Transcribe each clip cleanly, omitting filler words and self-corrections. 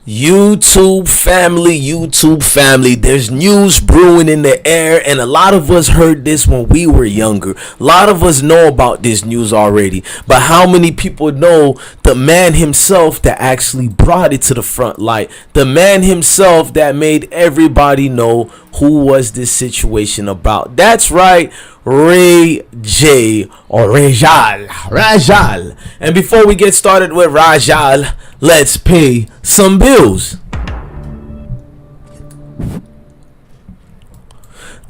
YouTube family, there's news brewing in the air, and a lot of us heard this when we were younger. A lot of us know about this news already, but how many people know the man himself that actually brought it to the front light? The man himself that made everybody know who was this situation about. That's right, Ray J, or Rajal. And before we get started with Rajal, let's pay some bills.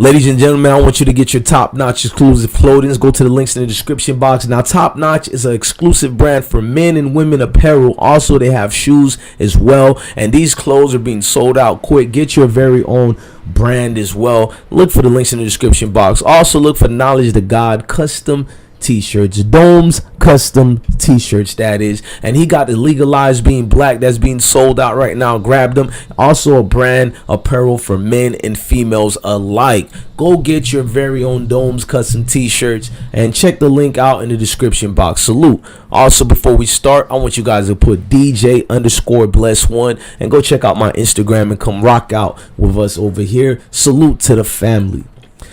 Ladies and gentlemen, I want you to get your top-notch exclusive clothing. Go to the links in the description box. Now, Top Notch is an exclusive brand for men and women apparel. Also, they have shoes as well, and these clothes are being sold out quick. Get your very own brand as well. Look for the links in the description box. Also, look for Knowledge to God custom t-shirts, Domes custom t-shirts, that is, and he got the Legalized Being Black that's being sold out right now. Grab them. Also a brand apparel for men and females alike. Go get your very own Domes custom t-shirts and check the link out in the description box. Salute. Also, before we start, I want you guys to put DJ_bless1 and go check out my Instagram and come rock out with us over here. Salute to the family.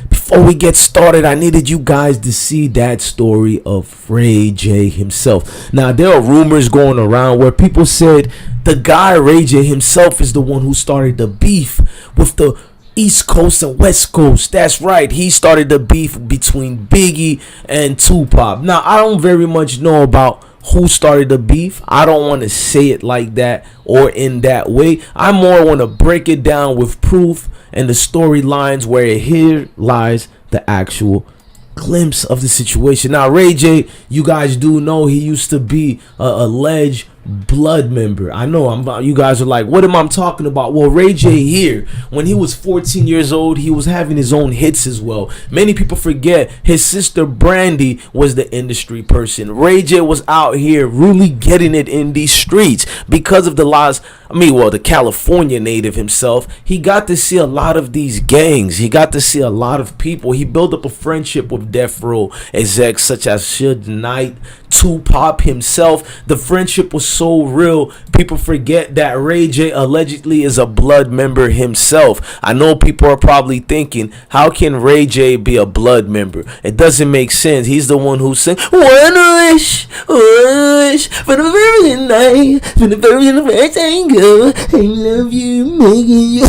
Before we get started, I needed you guys to see that story of Ray J himself. Now, there are rumors going around where people said the guy Ray J himself is the one who started the beef with the East Coast and West Coast. That's right, he started the beef between Biggie and 2Pac. Now, I don't very much know about who started the beef. I don't want to say it like that or in that way. I more want to break it down with proof and the storylines, where here lies the actual glimpse of the situation. Now, Ray J, you guys do know he used to be a alleged blood member. I know you guys are like, what am I talking about? Well, Ray J here, when he was 14 years old, he was having his own hits as well. Many people forget his sister Brandy was the industry person. Ray J was out here really getting it in these streets because of the laws. The California native himself, he got to see a lot of these gangs. He got to see a lot of people. He built up a friendship with Death Row execs such as Suge Knight, 2Pac himself. The friendship was so real, people forget that Ray J allegedly is a blood member himself. I know people are probably thinking, how can Ray J be a blood member? It doesn't make sense. He's the one who sang one wish for the very night, for the very first angle, I love you, making you.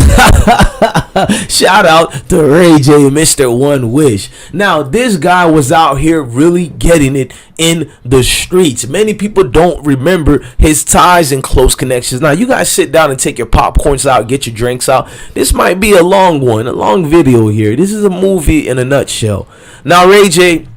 Shout out to Ray J, Mr. One Wish. Now, this guy was out here really getting it in the streets. Many people don't remember his ties and close connections. Now, you guys sit down and take your popcorns out, get your drinks out. This might be a long video here. This is a movie in a nutshell. Now, Ray J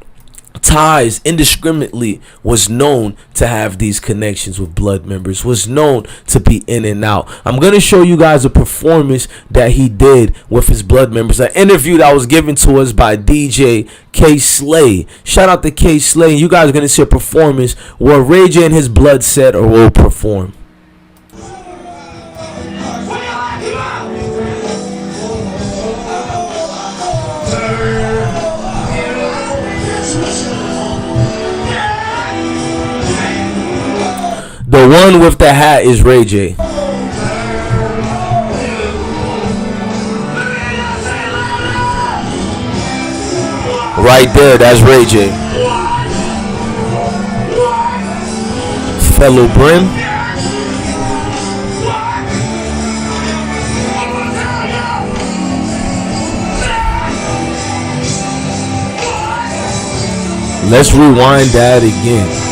ties indiscriminately was known to have these connections with blood members, was known to be in and out. I'm going to show you guys a performance that he did with his blood members, an interview that was given to us by DJ K Slay. Shout out to K Slay. You guys are going to see a performance where Ray J and his blood set or will perform. The one with the hat is Ray J. Right there, that's Ray J. Fellow Brim. Let's rewind that again.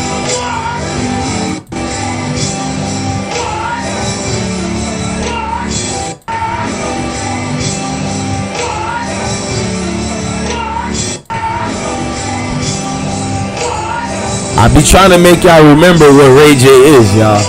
I be trying to make y'all remember what Ray J is, y'all.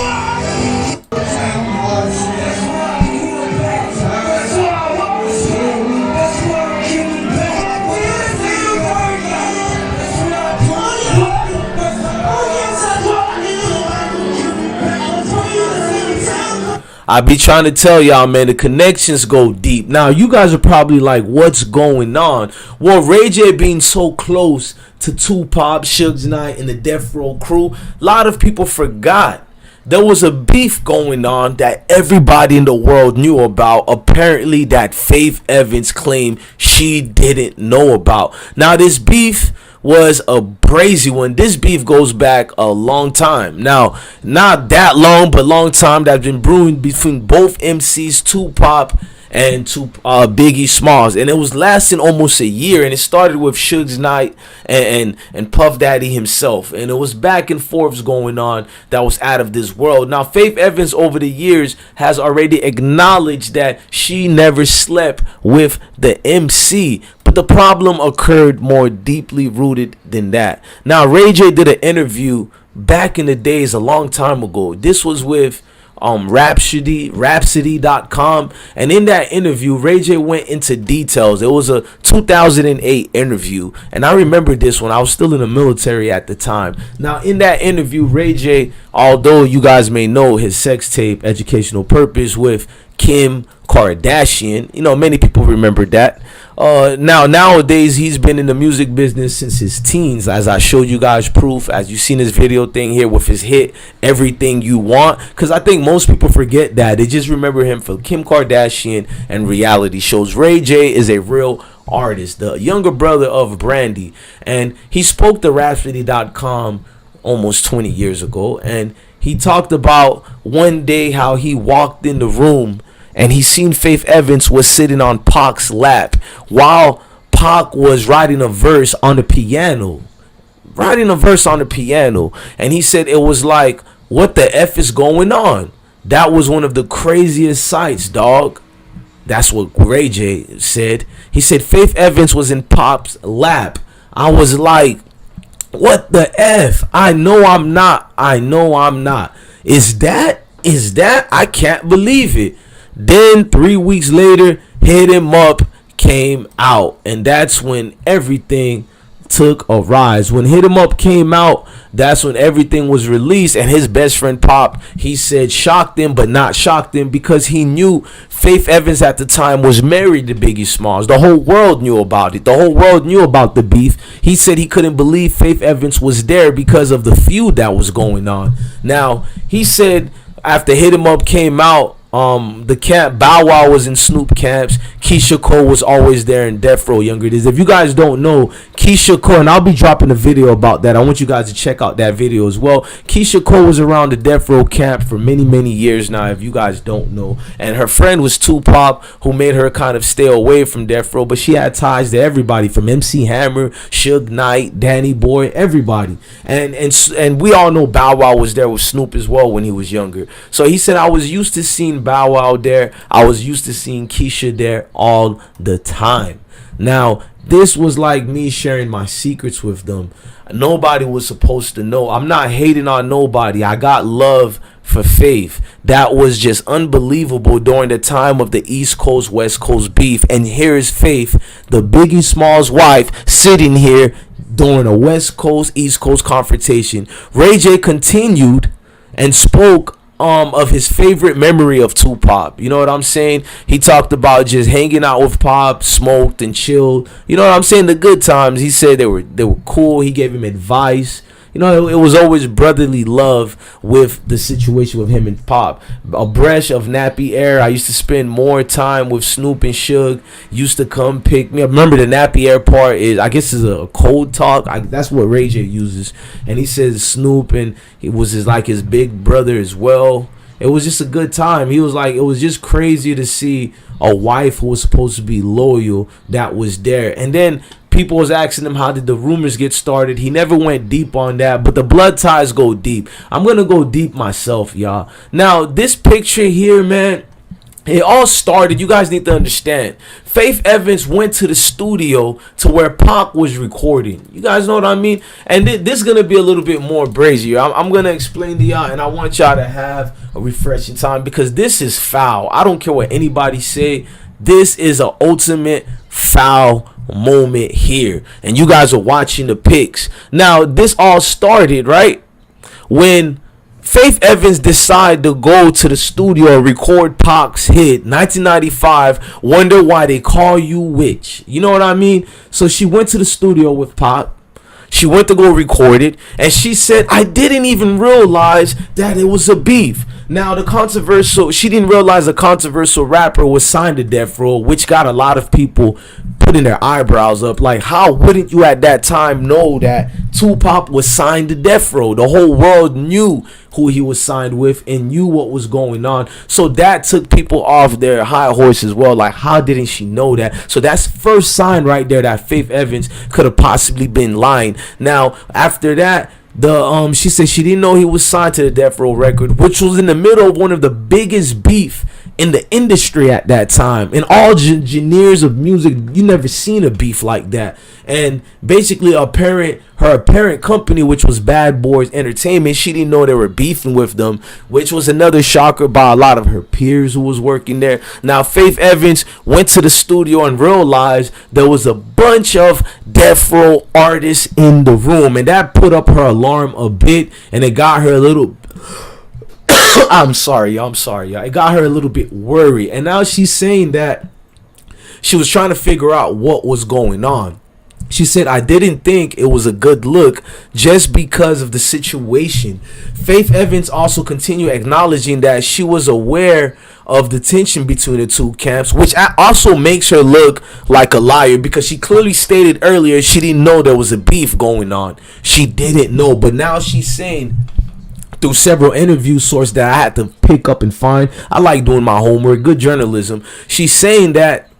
I be trying to tell y'all, man, the connections go deep. Now, you guys are probably like, what's going on? Well, Ray J being so close to 2Pac, Suge Knight, and the Death Row crew, a lot of people forgot there was a beef going on that everybody in the world knew about, apparently, that Faith Evans claimed she didn't know about. Now, this beef was a brazy one. This beef goes back a long time. Now, not that long, but long time, that's been brewing between both MCs, 2Pac and Biggie Smalls, and it was lasting almost a year. And it started with Suge Knight and Puff Daddy himself, and it was back and forths going on that was out of this world. Now, Faith Evans over the years has already acknowledged that she never slept with the MC, but the problem occurred more deeply rooted than that. Now, Ray J did an interview back in the days, a long time ago. This was with Rhapsody.com, and in that interview, Ray J went into details. It was a 2008 interview, and I remember this when I was still in the military at the time. Now, in that interview, Ray J, although you guys may know his sex tape Educational Purpose with Kim Kardashian, you know, many people remember that. Nowadays, he's been in the music business since his teens, as I showed you guys proof, as you seen this video thing here with his hit Everything You Want, because I think most people forget that. They just remember him for Kim Kardashian and reality shows. Ray J is a real artist, the younger brother of Brandy, and he spoke to Rhapsody.com almost 20 years ago, and he talked about one day how he walked in the room and he seen Faith Evans was sitting on Pac's lap while Pac was writing a verse on the piano. And he said it was like, what the F is going on? That was one of the craziest sights, dog. That's what Ray J said. He said Faith Evans was in Pac's lap. I was like, what the F? I know I'm not. Is that? I can't believe it. Then 3 weeks later, Hit Him Up came out, and that's when everything took a rise. When Hit Him Up came out, that's when everything was released, and his best friend Pop, he said, shocked him but not shocked him, because he knew Faith Evans at the time was married to Biggie Smalls. The whole world knew about it. The whole world knew about the beef. He said he couldn't believe Faith Evans was there because of the feud that was going on. Now, he said after Hit Him Up came out, the camp, Bow Wow was in Snoop camps. Keisha Cole was always there in Death Row Younger Days. If you guys don't know, Keisha Cole, and I'll be dropping a video about that. I want you guys to check out that video as well. Keisha Cole was around the Death Row camp for many years now, if you guys don't know. And her friend was 2Pac, who made her kind of stay away from Death Row, but she had ties to everybody from MC Hammer, Suge Knight, Danny Boy, everybody. And we all know Bow Wow was there with Snoop as well when he was younger. So he said, I was used to seeing Bow Wow there. I was used to seeing Keisha there all the time. Now, this was like me sharing my secrets with them. Nobody was supposed to know. I'm not hating on nobody. I got love for Faith. That was just unbelievable during the time of the East Coast West Coast beef. And here's Faith, the Biggie Smalls wife, sitting here during a West Coast East Coast confrontation. Ray J continued and spoke of his favorite memory of 2Pac. You know what I'm saying? He talked about just hanging out with Pop, smoked and chilled. You know what I'm saying? The good times. He said they were cool. He gave him advice. You know, it was always brotherly love with the situation with him and Pop. A breath of nappy air. I used to spend more time with Snoop and Suge. Used to come pick me up. Remember, the nappy air part is, I guess, is a cold talk. That's what Ray J uses. And he says Snoop, and he was his big brother as well. It was just a good time. He was like, it was just crazy to see a wife who was supposed to be loyal that was there. And then people was asking him, how did the rumors get started? He never went deep on that, but the blood ties go deep. I'm going to go deep myself, y'all. Now, this picture here, man, it all started, you guys need to understand, Faith Evans went to the studio to where Pac was recording. You guys know what I mean? And this is going to be a little bit more brazier. I'm going to explain to y'all, and I want y'all to have a refreshing time, because this is foul. I don't care what anybody say. This is an ultimate foul moment here. And you guys are watching the pics. Now, this all started, right, when Faith Evans decided to go to the studio and record Pac's hit, 1995, Wonder Why They Call You Witch. You know what I mean? So she went to the studio with Pac. She went to go record it, and she said, I didn't even realize that it was a beef. Now, she didn't realize a controversial rapper was signed to Death Row, which got a lot of people putting their eyebrows up. Like, how wouldn't you at that time know that 2Pac was signed to Death Row? The whole world knew who he was signed with and knew what was going on. So that took people off their high horse as well. Like, how didn't she know that? So that's first sign right there that Faith Evans could have possibly been lying. Now, after that, she said she didn't know he was signed to the Death Row record, which was in the middle of one of the biggest beef in the industry at that time. In all genres of music, you never seen a beef like that. And basically, her apparent company, which was Bad Boys Entertainment, she didn't know they were beefing with them, which was another shocker by a lot of her peers who was working there. Now, Faith Evans went to the studio and realized there was a bunch of Death Row artists in the room, and that put up her alarm a bit, and it got her a little I'm sorry, y'all. It got her a little bit worried. And now she's saying that she was trying to figure out what was going on. She said, I didn't think it was a good look just because of the situation. Faith Evans also continued acknowledging that she was aware of the tension between the two camps, which also makes her look like a liar, because she clearly stated earlier she didn't know there was a beef going on. She didn't know, but now she's saying through several interview sources that I had to pick up and find. I like doing my homework, good journalism. She's saying that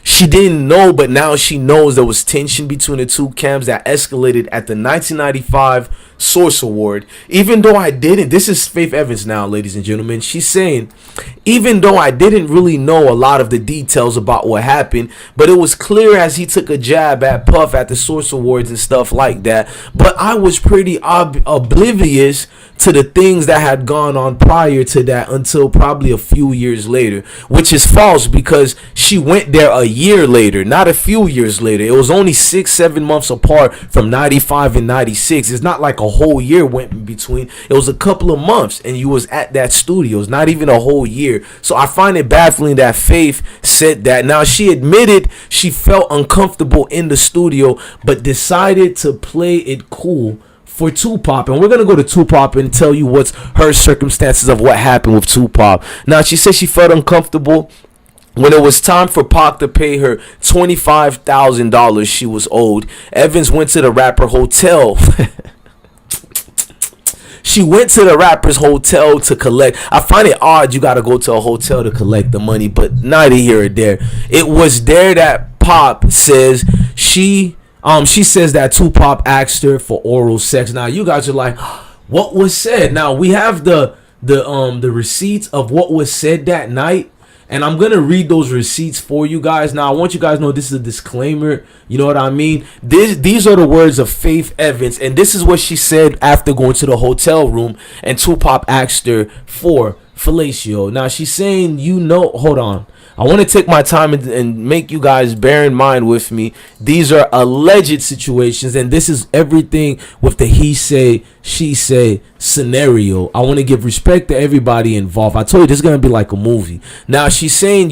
she didn't know, but now she knows there was tension between the two camps that escalated at the 1995 Source Award. Even though I didn't, this is Faith Evans now, ladies and gentlemen. She's saying, even though I didn't really know a lot of the details about what happened, but it was clear as he took a jab at Puff at the Source Awards and stuff like that. But I was pretty oblivious to the things that had gone on prior to that until probably a few years later, which is false, because she went there a year later, not a few years later. It was only 6-7 months apart from 95 and 96. It's not like a whole year went in between. It was a couple of months and you was at that studio. It's not even a whole year. So I find it baffling that Faith said that. Now, she admitted she felt uncomfortable in the studio, but decided to play it cool for 2Pac. And we're going to go to 2Pac and tell you what's her circumstances of what happened with 2Pac. Now, she said she felt uncomfortable when it was time for Pac to pay her $25,000 she was owed. Evans went to the rapper hotel. She went to the rapper's hotel to collect. I find it odd you got to go to a hotel to collect the money, but neither here or there. It was there that Pac says she says that 2Pac asked her for oral sex. Now you guys are like, what was said? Now we have the receipts of what was said that night, and I'm gonna read those receipts for you guys. Now I want you guys to know this is a disclaimer. You know what I mean? These are the words of Faith Evans, and this is what she said after going to the hotel room and 2Pac asked her for fellatio. Now she's saying, hold on. I want to take my time and make you guys bear in mind with me. These are alleged situations, and this is everything with the he say, she say scenario. I want to give respect to everybody involved. I told you this is going to be like a movie. Now, she's saying,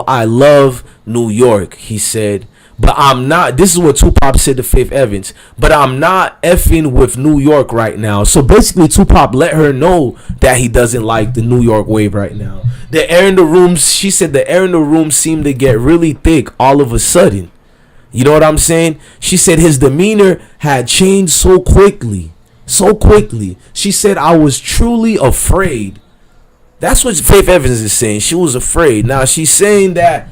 I love New York, he said. But I'm not, this is what 2Pac said to Faith Evans, but I'm not effing with New York right now. So basically 2Pac let her know that he doesn't like the New York wave right now. The air in the room, she said the air in the room seemed to get really thick all of a sudden. You know what I'm saying? She said his demeanor had changed so quickly. So quickly. She said, I was truly afraid. That's what Faith Evans is saying. She was afraid. Now she's saying that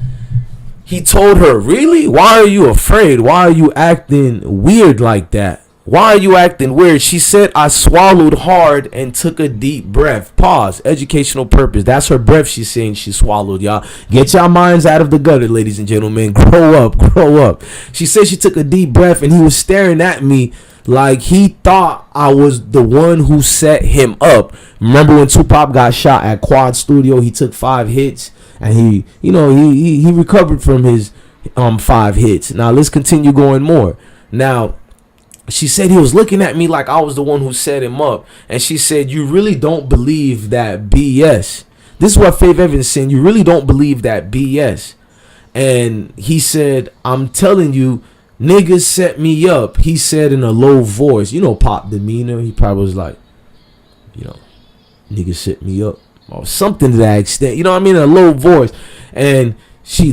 he told her, really? Why are you afraid? Why are you acting weird like that? Why are you acting weird? She said, I swallowed hard and took a deep breath. Pause. Educational purpose. That's her breath she's saying she swallowed, y'all. Get your minds out of the gutter, ladies and gentlemen. Grow up. Grow up. She said she took a deep breath and he was staring at me like he thought I was the one who set him up. Remember when 2Pac got shot at Quad Studio? He took 5 hits. And he recovered from his 5 hits. Now let's continue going more. Now she said he was looking at me like I was the one who set him up. And she said, you really don't believe that BS. This is what Faith Evans saying. You really don't believe that BS. And he said, I'm telling you Niggas set me up, he said in a low voice. You know Pop demeanor. He probably was like, you know, niggas set me up or something to that extent. You know what I mean? In a low voice. And she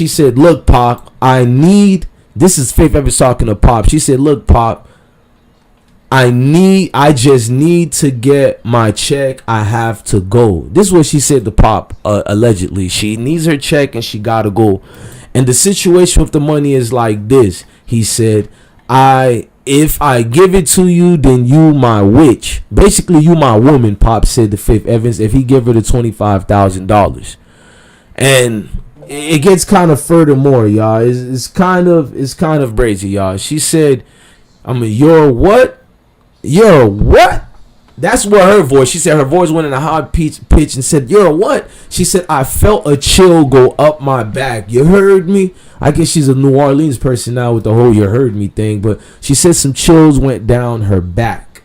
said, look, Pop, this is Faith Evans talking to Pop. She said, look, Pop, I just need to get my check. I have to go. This is what she said to Pop, allegedly. She needs her check and she gotta go. And the situation with the money is like this. He said, if I give it to you, then you my witch. Basically, you my woman, Pop said to Faith Evans, if he give her the $25,000. And it gets kind of furthermore, y'all. It's kind of brazy, y'all. She said, you're what? You're what? That's what her voice. She said her voice went in a high pitch and said, "You're what?" She said, "I felt a chill go up my back. You heard me?" I guess she's a New Orleans person now with the whole "you heard me" thing, but she said some chills went down her back.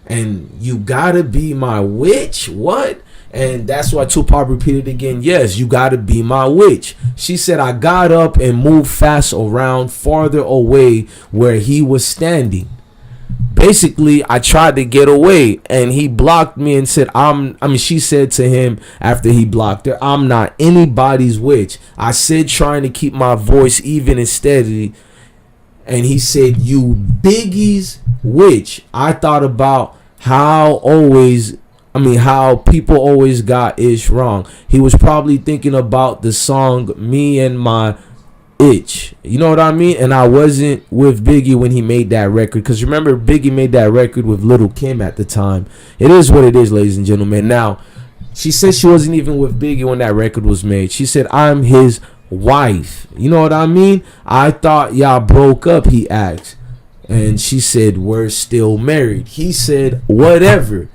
And you gotta be my witch? What? And that's why 2Pac repeated again, yes, you gotta be my witch. She said, I got up and moved fast around farther away where he was standing. Basically, I tried to get away and he blocked me and said, she said to him after he blocked her, I'm not anybody's witch. I said trying to keep my voice even and steady. And he said, you Biggie's witch. I thought about how people always got ish wrong. He was probably thinking about the song Me and My Itch. You know what I mean? And I wasn't with Biggie when he made that record. Because remember, Biggie made that record with Lil' Kim at the time. It is what it is, ladies and gentlemen. Now, she said she wasn't even with Biggie when that record was made. She said, I'm his wife. You know what I mean? I thought y'all broke up, he asked. And she said, we're still married. He said, whatever.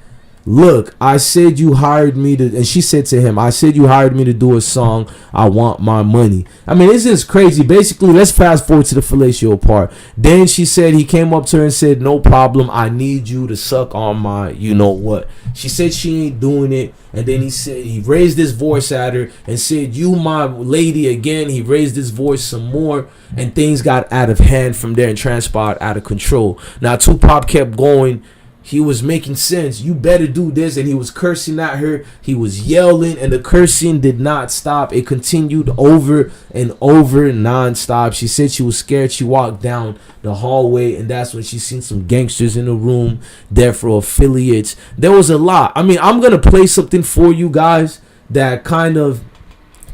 Look, I said you hired me to, and she said to him, I said you hired me to do a song. I want my money. I mean, this is crazy. Basically, let's fast forward to the fellatio part. Then she said he came up to her and said, no problem. I need you to suck on my, you know what. She said she ain't doing it. And then he said, he raised his voice at her and said, you my lady again. He raised his voice some more and things got out of hand from there and transpired out of control. Now, 2Pac kept going. He was making sense. You better do this. And he was cursing at her. He was yelling. And the cursing did not stop. It continued over and over nonstop. She said she was scared. She walked down the hallway. And that's when she seen some gangsters in the room. Death Row affiliates. There was a lot. I mean, I'm going to play something for you guys that kind of...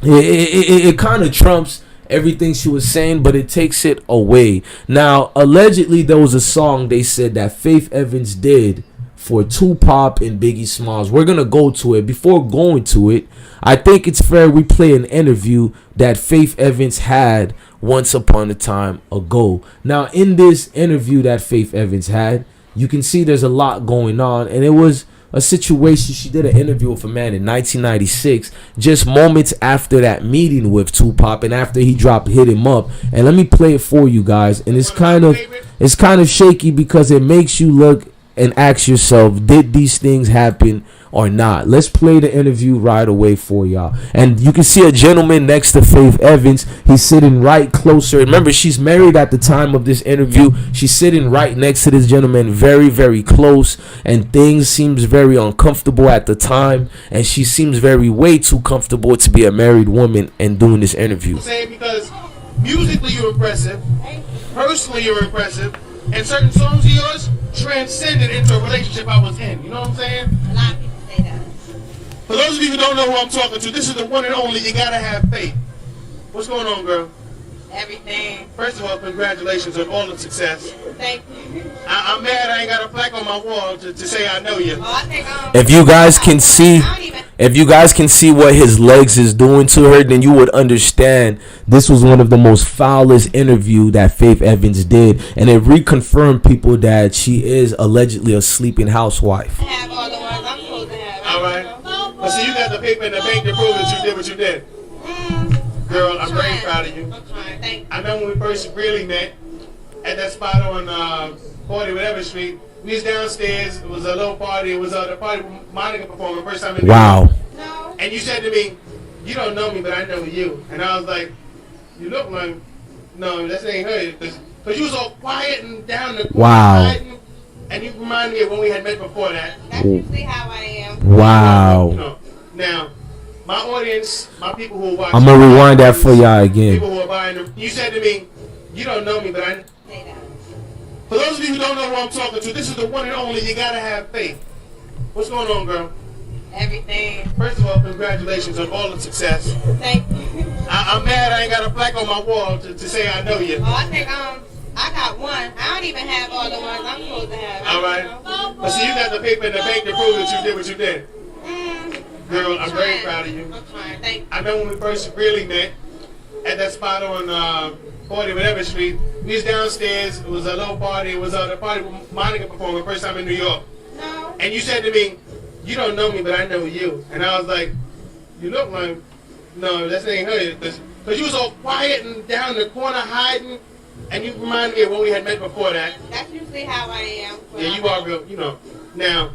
It kind of trumps everything she was saying, but it takes it away. Now, allegedly, there was a song they said that Faith Evans did for 2Pac and Biggie Smalls. We're going to go to it. Before going to it, I think it's fair we play an interview that Faith Evans had once upon a time ago. Now, in this interview that Faith Evans had, you can see there's a lot going on, and it was a situation. She did an interview with a man in 1996, just moments after that meeting with 2Pac and after he dropped Hit Him Up. And let me play it for you guys. And it's kind of shaky because it makes you look and ask yourself, did these things happen or not? Let's play the interview right away for y'all. And you can see a gentleman next to Faith Evans. He's sitting right closer. Remember, she's married at the time of this interview. She's sitting right next to this gentleman, very, very close. And things seems very uncomfortable at the time. And she seems way too comfortable to be a married woman and doing this interview. Because musically you're impressive, personally you're impressive, and certain songs of yours transcended into a relationship I was in. You know what I'm saying? A lot of people say that. For those of you who don't know who I'm talking to, this is the one and only. You gotta have faith. What's going on, girl? Everything. First of all, congratulations on all the success. Thank you. I'm mad I ain't got a plaque on my wall to say I know you. Oh, I think, if you guys can see what his legs is doing to her, then you would understand this was one of the most foulest interview that Faith Evans did, and it reconfirmed people that she is allegedly a sleeping housewife. I have all the ones I'm supposed to have. All right. But see, you got the paper in the bank to prove that you did what you did. Girl, I'm very proud of you. I'm trying. Thank you. I remember when we first really met at that spot on 40 whatever street. We was downstairs. It was a little party. It was the party with Monica performing first time in the Wow. No. And you said to me, you don't know me, but I know you. And I was like, you look like, no, that ain't her. Because you was all quiet and down the corner. Wow. Hiding, and you remind me of when we had met before that. That's usually how I am. Wow. You know, now, my audience, my people who are watching. I'm gonna rewind that for y'all again. People who are buying them. You said to me, you don't know me, but I. Say that. For those of you who don't know who I'm talking to, this is the one and only. You gotta have faith. What's going on, girl? Everything. First of all, congratulations on all the success. Thank you. I'm mad I ain't got a plaque on my wall to say I know you. Oh, I think I got one. I don't even have all the ones I'm supposed to have. All right. But see, you got the paper in the bank to prove that you did what you did. Girl, I'm very proud of you. I'm trying. Thank you. I know when we first really met at that spot on 40 whatever street. We was downstairs. It was a little party. It was the party with Monica performing first time in New York. No. And you said to me, you don't know me, but I know you. And I was like, you look like, no, that ain't her. Because you was all quiet and down the corner hiding. And you remind me of when we had met before that. That's usually how I am. Yeah, you are real, you know. Now,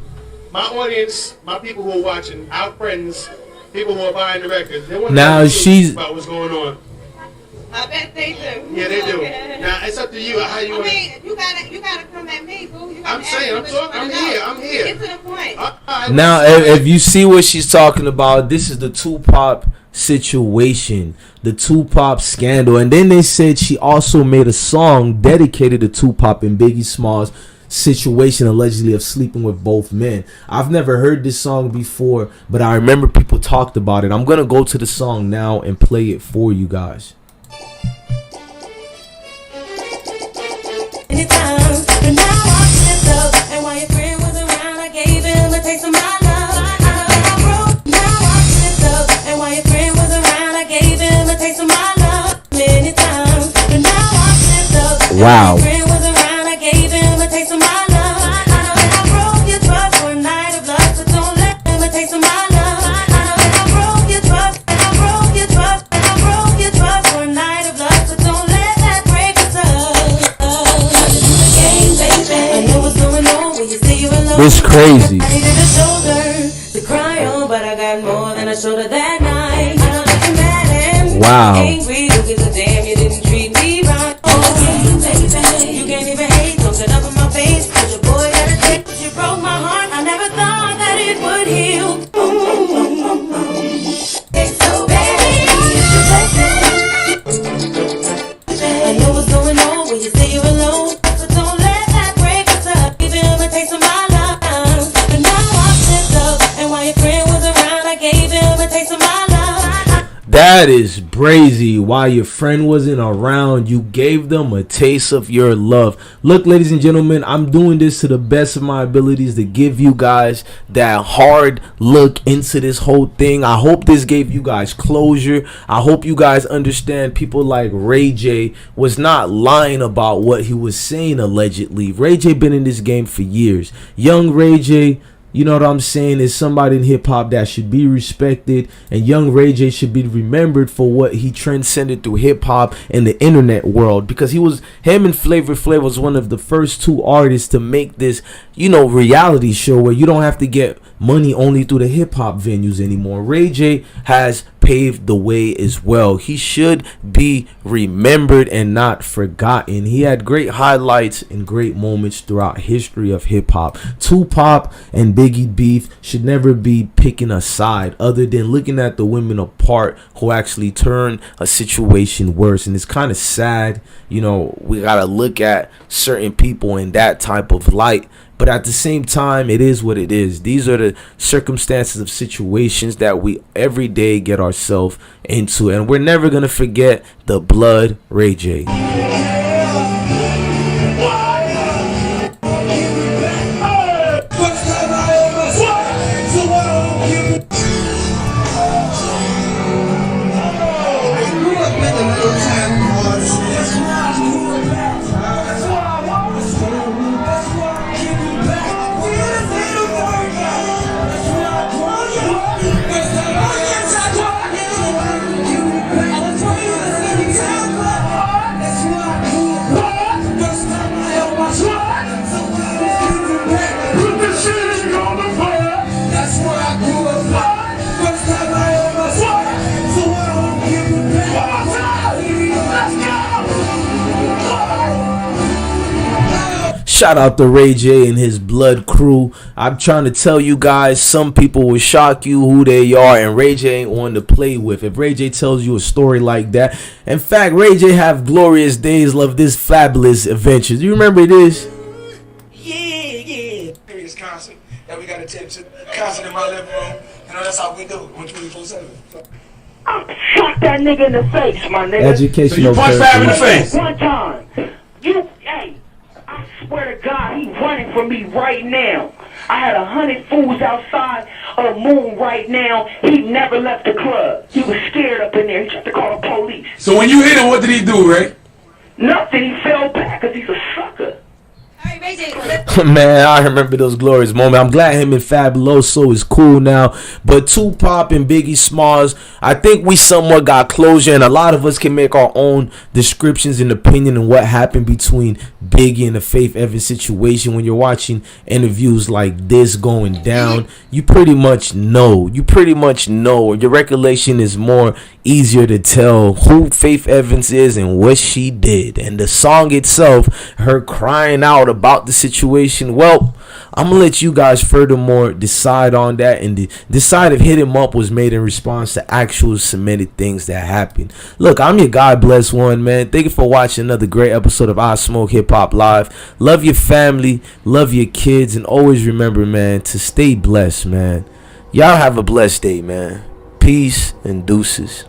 my audience, my people who are watching, our friends, people who are buying the records, they want Now to know she's about what's going on. I bet they do. Yeah, they do. Now, it's up to you how you want to. I mean, you gotta come at me, boo. You gotta I'm saying, ask me I'm what talking, you wanna I'm know. here. Get to the point. now if you see what she's talking about, this is the 2Pac situation, the 2Pac scandal. And then they said she also made a song dedicated to 2Pac and Biggie Smalls situation, allegedly of sleeping with both men. I've never heard this song before, but I remember people talked about it. I'm gonna go to the song now and play it for you guys. And now I slipped up, and while your friend was around, I gave him a taste of my love. I broke. Now I slipped up, and while your friend was around, I gave him a taste of my love many times. And now I slipped up, and Wow. while your friend was around, I gave him a taste of my love. I know that I broke your trust for a night of love, so don't let him a taste of my love. I know that I broke your trust, and I broke your trust, and I broke your trust for a night of love, so don't let that break us up. This crazy. I needed a shoulder to cry on, but I got more than a shoulder that night. I know that you're mad and Wow. angry. Who gives a damn you didn't treat me right? Oh, baby, you can't even hate. Don't sit up in my face. 'Cause your boy got a dick, but you broke my heart. I never thought that it would heal. It's so bad. I know what's going on when you say you're alone. So don't let that break us up. Give him a taste of my love. And now I slipped up, and while your friend was around, I gave him a taste of my love. That is brazy. While your friend wasn't around, you gave them a taste of your love. Look, ladies and gentlemen, I'm doing this to the best of my abilities to give you guys that hard look into this whole thing. I hope this gave you guys closure. I hope you guys understand people like Ray J was not lying about what he was saying allegedly. Ray J been in this game for years. Young Ray J, you know what I'm saying, is somebody in hip hop that should be respected, and young Ray J should be remembered for what he transcended through hip hop and the internet world, because him and Flavor Flav was one of the first two artists to make this, reality show where you don't have to get money only through the hip hop venues anymore. Ray J has paved the way as well. He should be remembered and not forgotten. He had great highlights and great moments throughout history of hip hop. 2Pac and Biggie beef should never be picking a side other than looking at the women apart who actually turned a situation worse. And it's kind of sad, we gotta look at certain people in that type of light. But at the same time, it is what it is. These are the circumstances of situations that we every day get ourselves into. And we're never going to forget the Blood Ray J. Shout out to Ray J and his blood crew. I'm trying to tell you guys, some people will shock you who they are, and Ray J ain't one to play with. If Ray J tells you a story like that, in fact, Ray J have glorious days, love this fabulous adventures. You remember this? Yeah. Serious concert that we got to take to. Concert in my living room. You know, that's how we do it. 124/7. I shot that nigga in the face, my nigga. Educational. So you punch Fab in the face? One time. Hey, I swear to God, he running for me right now. I had 100 fools outside of the moon right now. He never left the club. He was scared up in there. He tried to call the police. So when you hit him, what did he do, Ray? Nothing. He fell back because he's a sucker. All right, Ray J. Man, I remember those glorious moments. I'm glad him and Fabuloso is cool now. But 2Pac and Biggie Smalls, I think we somewhat got closure, and a lot of us can make our own descriptions and opinion on what happened between Biggie and the Faith Evans situation. When you're watching interviews like this going down, you pretty much know. Your recollection is more easier to tell who Faith Evans is and what she did. And the song itself, her crying out about the situation, well, I'm gonna let you guys furthermore decide on that and decide if Hit Him Up was made in response to actual cemented things that happened. Look, I'm your God bless one, man. Thank you for watching another great episode of I Smoke Hip Hop Live. Love your family, love your kids, and always remember, man, to stay blessed, man. Y'all have a blessed day, man. Peace and deuces.